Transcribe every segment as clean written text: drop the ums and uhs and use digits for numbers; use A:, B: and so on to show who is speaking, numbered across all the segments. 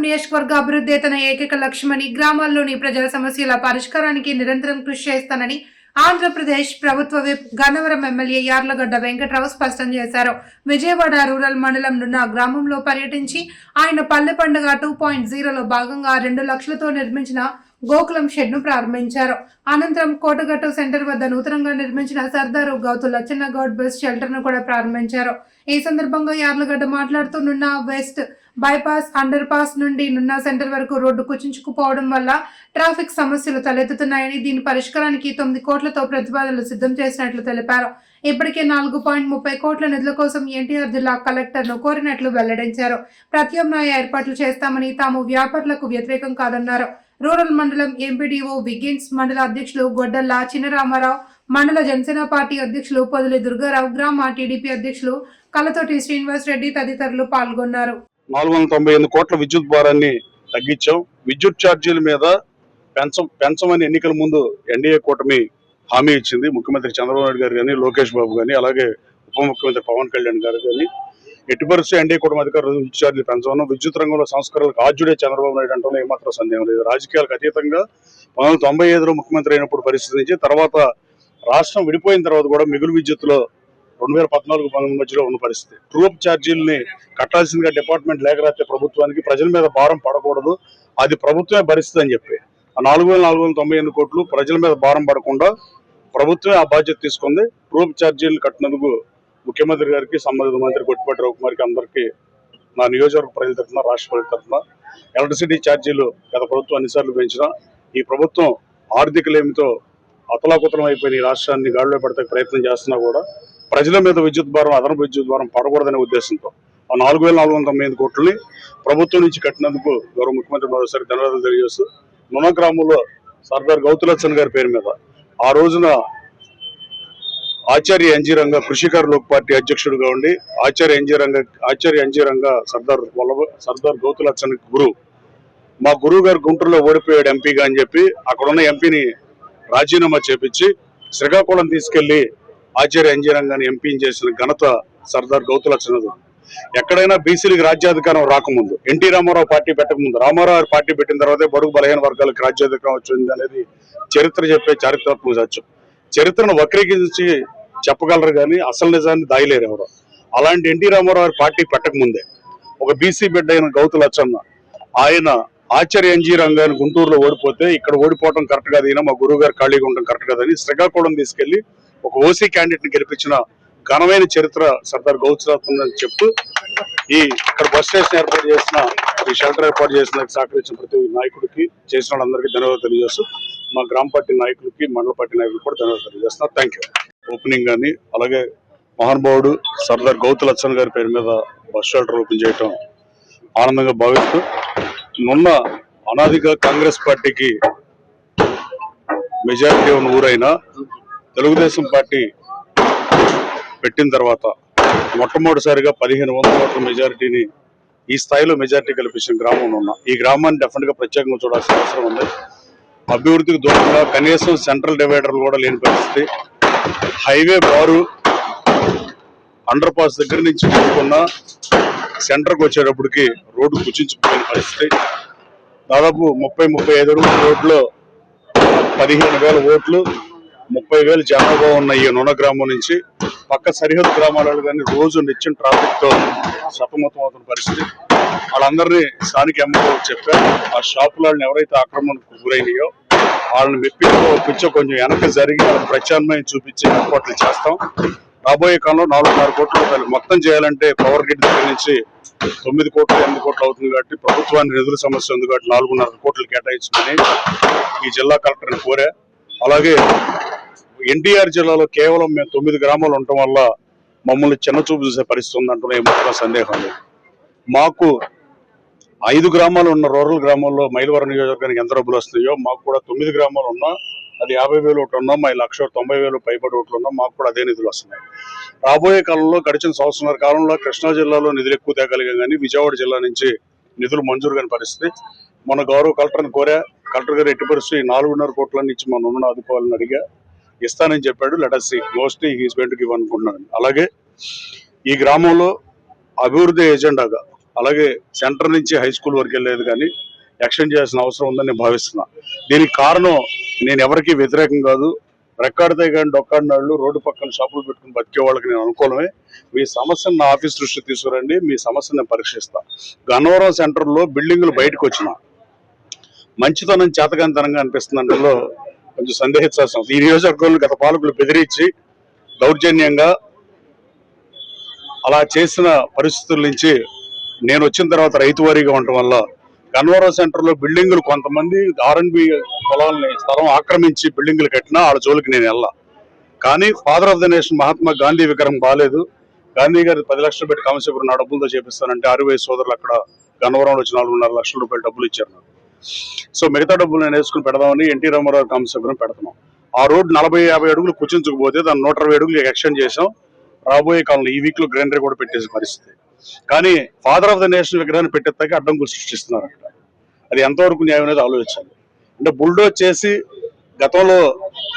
A: నియోజకవర్గ అభివృద్ధి తన ఏకైక లక్ష్యమని, గ్రామాల్లోని ప్రజల సమస్యల పరిష్కారానికి నిరంతరం కృషి చేస్తానని ఆంధ్రప్రదేశ్ ప్రభుత్వ విప్ గన్నవరం ఎమ్మెల్యే యార్లగడ్డ వెంకట్రావు స్పష్టం చేశారు. విజయవాడ రూరల్ మండలం నున్న గ్రామంలో పర్యటించి ఆయన పల్లె పండుగ 2.0లో భాగంగా 2 లక్షలతో నిర్మించిన గోకులం షెడ్ ను ప్రారంభించారు. అనంతరం కోటగట్టు సెంటర్ వద్ద నూతనంగా నిర్మించిన సర్దారు గౌతు లచ్చన్న గౌడ్ బస్ షెల్టర్ ను కూడా ప్రారంభించారు. ఈ సందర్భంగా యార్లగడ్డ మాట్లాడుతూ నున్న వెస్ట్ బైపాస్ అండర్ పాస్ నుండి నున్న సెంటర్ వరకు రోడ్డు కుచించుకుపోవడం వల్ల ట్రాఫిక్ సమస్యలు తలెత్తుతున్నాయని, దీని పరిష్కారానికి 9 కోట్లతో ప్రతిపాదనలు సిద్ధం చేసినట్లు తెలిపారు. ఇప్పటికే 4.30 కోట్ల నిధుల కోసం ఎన్టీఆర్ జిల్లా కలెక్టర్ ను కోరినట్లు వెల్లడించారు. ప్రత్యామ్నాయ ఏర్పాట్లు చేస్తామని, తాము వ్యాపారులకు వ్యతిరేకం కాదన్నారు. రూరల్ మండలం ఎంపీడీఓ విగిన్స్, మండల అధ్యక్షులు గొడ్డల్ల చిన్నరామారావు, మండల జనసేన పార్టీ అధ్యక్షులు పొదిలి దుర్గారావు, గ్రామ టీడీపీ అధ్యక్షులు కలతోటి శ్రీనివాస్ రెడ్డి తదితరులు పాల్గొన్నారు.
B: 498 కోట్ల విద్యుత్ భారాన్ని తగ్గించాం. విద్యుత్ ఛార్జీల మీద పెంచమని ఎన్నికల ముందు ఎన్డీఏ కూటమి హామీ ఇచ్చింది. ముఖ్యమంత్రి చంద్రబాబు నాయుడు గారు కానీ, లోకేష్ బాబు కానీ, అలాగే ఉప ముఖ్యమంత్రి పవన్ కళ్యాణ్ గారు కానీ ఎట్టి పరిస్థితి ఎన్డీఏ కూటమి అధికారులు విద్యుత్ ఛార్జీలు పెంచమన్నాం. విద్యుత్ రంగంలో సంస్కరణలకు ఆద్యుడే చంద్రబాబు నాయుడు అంటే ఏమాత్రం సందేహం లేదు. రాజకీయాలకు అతీతంగా 1995లో ముఖ్యమంత్రి అయినప్పుడు పరిస్థితి నుంచి తర్వాత రాష్ట్రం విడిపోయిన తర్వాత కూడా మిగులు విద్యుత్తులో 2014-19 మధ్యలో ఉన్న పరిస్థితి. ట్రూప్ ఛార్జీలని కట్టాల్సిందిగా డిపార్ట్మెంట్ లేఖ రాస్తే ప్రభుత్వానికి ప్రజల మీద భారం పడకూడదు, అది ప్రభుత్వమే భరిస్తుంది అని చెప్పి ఆ 4,498 కోట్లు ప్రజల మీద భారం పడకుండా ప్రభుత్వమే ఆ బాధ్యత తీసుకుంది. ట్రూప్ ఛార్జీలు కట్టినందుకు ముఖ్యమంత్రి గారికి, సంబంధిత మంత్రి గొట్టిపాటి రవికుమార్కి అందరికీ నా నియోజకవర్గ ప్రజల తరఫున, రాష్ట్ర ప్రజల తరఫున ఎలక్ట్రిసిటీ ఛార్జీలు గత ప్రభుత్వం అన్నిసార్లు పెంచినా ఈ ప్రభుత్వం ఆర్థిక లేమితో అతలాకుతలం అయిపోయిన ఈ రాష్ట్రాన్ని గాడిలో పెడతా ప్రయత్నం చేస్తున్నా కూడా ప్రజల మీద విద్యుత్ భారం, అదనపు విద్యుత్ భారం పడకూడదనే ఉద్దేశంతో ఆ 4,498 కోట్లని ప్రభుత్వం నుంచి కట్టినందుకు గౌరవ ముఖ్యమంత్రి మరోసారి ధన్యవాదాలు తెలియజేస్తూ నున్న గ్రామంలో సర్దార్ గౌతు లచ్చన్న గారి పేరు మీద ఆ రోజున ఆచార్య ఎన్జీ రంగా కృషికారు లోక్ పార్టీ అధ్యక్షుడిగా ఉండి ఆచార్య ఎన్జీ రంగా సర్దార్ గౌతు లచ్చన్న గురువు, మా గురువు గారు గుంటూరులో ఓడిపోయాడు ఎంపీగా అని చెప్పి అక్కడున్న ఎంపీని రాజీనామా చేపించి శ్రీకాకుళం తీసుకెళ్లి ఆచార్య ఎన్జీ రంగాన్ని ఎంపీని చేసిన ఘనత సర్దార్ గౌతు లచ్చన్నది. ఎక్కడైనా బీసీలకు రాజ్యాధికారం రాకముందు, ఎన్టీ రామారావు పార్టీ పెట్టకముందు, రామారావు పార్టీ పెట్టిన తర్వాతే బడుగు బలహీన వర్గాలకు రాజ్యాధికారం వచ్చింది అనేది చరిత్ర చెప్పే చారిత్రాత్మక సత్యం. చరిత్రను వక్రీకరించి చెప్పగలరు కానీ అసలు నిజాన్ని దాయలేరు ఎవరు. అలాంటి ఎన్టీ రామారావు పార్టీ పెట్టకముందే ఒక బీసీ బిడ్డ అయిన గౌతు లచ్చన్న ఆయన ఆచార్య ఎన్జీ రంగాన్ని గుంటూరులో ఓడిపోతే ఇక్కడ ఓడిపోవడం కరెక్ట్ కాదు, ఈయన మా గురువు గారు ఖాళీగా ఉండడం కరెక్ట్ కాదని శ్రీకాకుళం తీసుకెళ్లి ఒక ఓసీ క్యాండిడేట్ ని గెలిపించిన ఘనమైన చరిత్ర సర్దార్ గౌతు లచ్చన్న అని చెప్తూ ఇక్కడ బస్ స్టేషన్ ఏర్పాటు చేసిన, ఈ షెల్టర్ ఏర్పాటు చేసిన సహకరించిన ప్రతి నాయకుడికి, చేసిన వాళ్ళందరికీ ధన్యవాదాలు తెలియజేస్తూ మా గ్రామ పార్టీ నాయకులకి, మండల పార్టీ నాయకులకు కూడా ధన్యవాదాలు తెలియజేస్తున్నారు. Thank you. ఓపెనింగ్ కానీ అలాగే మహానుభావుడు సర్దార్ గౌతు లచ్చన్న గారి పేరు మీద బస్ షెల్టర్ ఓపెన్ చేయటం ఆనందంగా భావిస్తూ, మొన్న అనాదిగా కాంగ్రెస్ పార్టీకి మెజారిటీ ఉన్న ఊరైనా తెలుగుదేశం పార్టీ పెట్టిన తర్వాత మొట్టమొదటిసారిగా 1,500 ఓట్ల మెజారిటీని ఈ స్థాయిలో మెజారిటీ కల్పించిన గ్రామం ఉన్న ఈ గ్రామాన్ని డెఫినెట్ గా ప్రత్యేకంగా చూడాల్సిన అవసరం ఉంది. అభివృద్ధికి దూరంగా కనీసం సెంట్రల్ డివైడర్లు కూడా లేని పరిస్థితి, హైవే బారు అండర్ పాస్ దగ్గర నుంచి చూసుకున్న సెంటర్కి వచ్చేటప్పటికి రోడ్డు కుచించుకుపోయిన పరిస్థితి. దాదాపు 30-35 అడుగుల రోడ్లో 15,000 ఓట్లు, 30,000 జనాభా ఉన్న ఈ నున్న గ్రామం నుంచి పక్క సరిహద్దు గ్రామాలలో కానీ రోజు నిత్యం ట్రాఫిక్ తో సతమతం అవుతున్న పరిస్థితి. వాళ్ళందరినీ స్థానిక ఎమ్మెల్యే చెప్పారు, ఆ షాపులను ఎవరైతే ఆక్రమణకు గురైనాయో వాళ్ళని ఒప్పించో కొంచెం వెనక జరిగి వాళ్ళకి ప్రత్యామ్నాయం చూపించి ఏర్పాట్లు చేస్తాం. రాబోయే కాలంలో 4.5 కోట్ల రూపాయలు మొత్తం చేయాలంటే పవర్ గ్రిడ్ దగ్గర నుంచి 9 కోట్లు 8 కోట్లు అవుతుంది కాబట్టి ప్రభుత్వానికి నిధుల సమస్య ఉంది కాబట్టి 4.5 కోట్లు కేటాయించమని ఈ జిల్లా కలెక్టర్ని కోరా. అలాగే ఎన్టీఆర్ జిల్లాలో కేవలం మేము 9 గ్రామాలు ఉండటం వల్ల మమ్మల్ని చిన్న చూపు చూసే పరిస్థితి ఉందంటున్నా ఏమాత్రం సందేహం లేదు. మాకు 5 గ్రామాలు ఉన్న రూరల్ గ్రామాల్లో మైలవరం నియోజకవర్గానికి ఎంత డబ్బులు వస్తున్నాయో మాకు కూడా 9 గ్రామాలు ఉన్నా అది 50,000 ఓట్లు ఉన్నా, మా 1,90,000 పైబడి ఓట్లు ఉన్నా మాకు కూడా అదే నిధులు వస్తున్నాయి. రాబోయే కాలంలో గడిచిన సంవత్సరాల కాలంలో కృష్ణా జిల్లాలో నిధులు ఎక్కువ తేగలిగాం కానీ విజయవాడ జిల్లా నుంచి నిధులు మంజూరు కాని పరిస్థితి. మన గౌరవ కలెక్టర్ని కోరా, కలెక్టర్ గారు ఎట్టి పరిస్థితి 4.5 కోట్ల నుంచి మన ఉన్న ఆదుకోవాలని అడిగా, ఇస్తానని చెప్పాడు. Let us see, mostly he's going to give అనుకుంటున్నాను. అలాగే ఈ గ్రామంలో అభివృద్ధి ఎజెండాగా అలాగే సెంటర్ నుంచి హై స్కూల్ వరకు వెళ్ళేది కానీ ఎక్స్టెండ్ చేయాల్సిన అవసరం ఉందని నేను భావిస్తున్నా. దీనికి కారణం నేను ఎవరికి వ్యతిరేకం కాదు. రెక్కాడితే కానీ డొక్కాడినాళ్ళు రోడ్డు పక్కన షాపులు పెట్టుకుని బతికే వాళ్ళకి నేను అనుకూలమే. మీ సమస్యను నా ఆఫీస్ దృష్టి తీసుకురండి, మీ సమస్యను నేను పరీక్షిస్తా. గన్నవరం సెంటర్లో బిల్డింగులు బయటకు వచ్చిన మంచితనం చేతకాంతనంగా అనిపిస్తుంది. అందులో కొంచెం సందేహించాల్సిన ఈ నియోజకవర్గంలో గత పాలకులు బెదిరించి దౌర్జన్యంగా అలా చేసిన పరిస్థితుల నుంచి నేను వచ్చిన తర్వాత రైతు వారీగా ఉండటం వల్ల గన్నవరం సెంటర్లో బిల్డింగులు కొంతమంది R&B పొలాలని స్థలం ఆక్రమించి బిల్డింగులు కట్టినా వాళ్ళ జోలికి నేను వెళ్ళా. కానీ father of the nation Mahatma Gandhi విగ్రహం బాగాలేదు, గాంధీ గారి 10 లక్షలు పెట్టి కామశేపురం నా డబ్బులతో చేపిస్తానంటే 6 సోదరులు అక్కడ గన్నవరంలో వచ్చి 4.5 లక్షల రూపాయలు డబ్బులు ఇచ్చారు నాకు. సో మిగతా డబ్బులు నేను వేసుకుని పెడదామని ఎన్టీ రామారావు కామశేపురం పెడుతున్నాం. ఆ రోడ్డు 40-50 అడుగులు కుచించుకుపోతే దాన్ని 120 అడుగులు ఎక్స్టెండ్ చేసాం. రాబోయే కాలంలో ఈ వీక్ లో గ్రైండర్ కూడా పెట్టేసే పరిస్థితి. కానీ ఫాదర్ ఆఫ్ ద నేషన్ విగ్రహాన్ని పెట్టేస్తాక అడ్డంకులు సృష్టిస్తున్నారు అక్కడ. అది ఎంతవరకు న్యాయం అనేది ఆలోచించాలి. అంటే బుల్డోజ్ చేసి గతంలో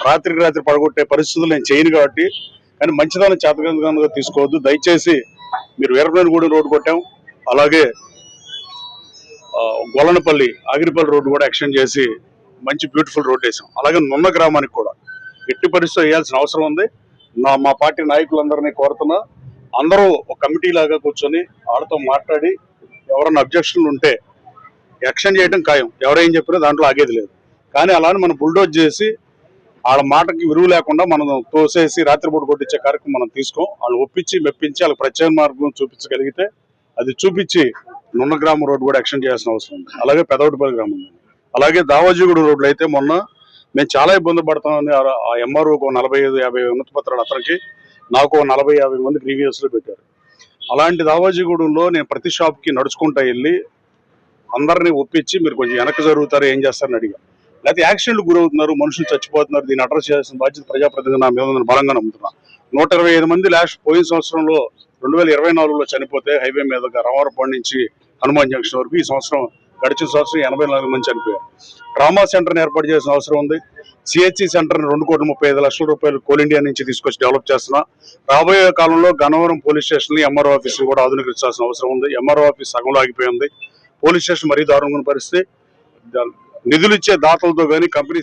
B: రాత్రికి రాత్రి పడగొట్టే పరిస్థితులు నేను చేయను కాబట్టి, కానీ మంచిదాన్ని చేతకంగా తీసుకోవద్దు దయచేసి. మీరు వీరభద్రగూడెం రోడ్డు కొట్టాం, అలాగే గొల్లనపల్లి ఆగిరిపల్లి రోడ్డు కూడా ఎక్స్టెండ్ చేసి మంచి బ్యూటిఫుల్ రోడ్ వేసాం. అలాగే నున్న గ్రామానికి కూడా ఎట్టి పరిస్థితులు వేయాల్సిన అవసరం ఉంది. మా పార్టీ నాయకులందరినీ కోరుతున్నా, అందరూ ఒక కమిటీ లాగా కూర్చొని వాళ్ళతో మాట్లాడి ఎవరన్నా అబ్జెక్షన్లు ఉంటే ఎక్షన్ చేయడం ఖాయం. ఎవరేం చెప్పినా దాంట్లో ఆగేది లేదు. కానీ అలానే మనం బుల్డోజ్ చేసి వాళ్ళ మాటకి విలువ లేకుండా మనం తోసేసి రాత్రిపూట కొట్టించే కార్యక్రమం మనం తీసుకోం. వాళ్ళు ఒప్పించి మెప్పించి వాళ్ళకి ప్రత్యేక మార్గం చూపించగలిగితే అది చూపించి నున్న గ్రామం రోడ్డు కూడా ఎక్షన్ చేయాల్సిన అవసరం ఉంది. అలాగే పెదవటిపల్లి గ్రామం, అలాగే దావోజీగూడ రోడ్లు అయితే మొన్న మేము చాలా ఇబ్బంది పడతామని ఆ MROకు 45-50 ఉన్నత పత్రాలు అతనికి నాకు 40-50 మంది ప్రీవియస్ లో పెట్టారు. అలాంటి దావోజీగూడెంలో నేను ప్రతి షాప్ కి నడుచుకుంటా వెళ్ళి అందరినీ ఒప్పించి మీరు కొంచెం వెనక్కి జరుగుతారు ఏం చేస్తారని అడిగా. లేకపోతే యాక్సిడెంట్లు గురవుతున్నారు, మనుషులు చచ్చిపోతున్నారు, దీన్ని అడ్రస్ చేయాల్సిన బాధ్యత ప్రజాప్రతినిధి నా మీద ఉందని బలంగా నమ్ముతున్నా. 125 మంది పోయిన సంవత్సరంలో 2024లో చనిపోతే హైవే మీద రామవరపాడు నుంచి హనుమాన్ జంక్షన్ వరకు, ఈ సంవత్సరం గడిచిన సంవత్సరం 84 మంది చనిపోయారు. ట్రామా సెంటర్ని ఏర్పాటు చేయాల్సిన అవసరం ఉంది. CHC సెంటర్ని 2,35 లక్షల రూపాయలు కోల్ ఇండియా నుంచి తీసుకొచ్చి డెవలప్ చేస్తున్నా. రాబోయే కాలంలో Gannavaram police station MRO office కూడా ఆధునీకరించాల్సిన అవసరం ఉంది. MRO ఆఫీస్ సగంలో ఆగిపోయింది. పోలీస్ స్టేషన్ మరీ దారుణమైన పరిస్థితి. నిధులు ఇచ్చే దాతలతో కానీ కంపెనీ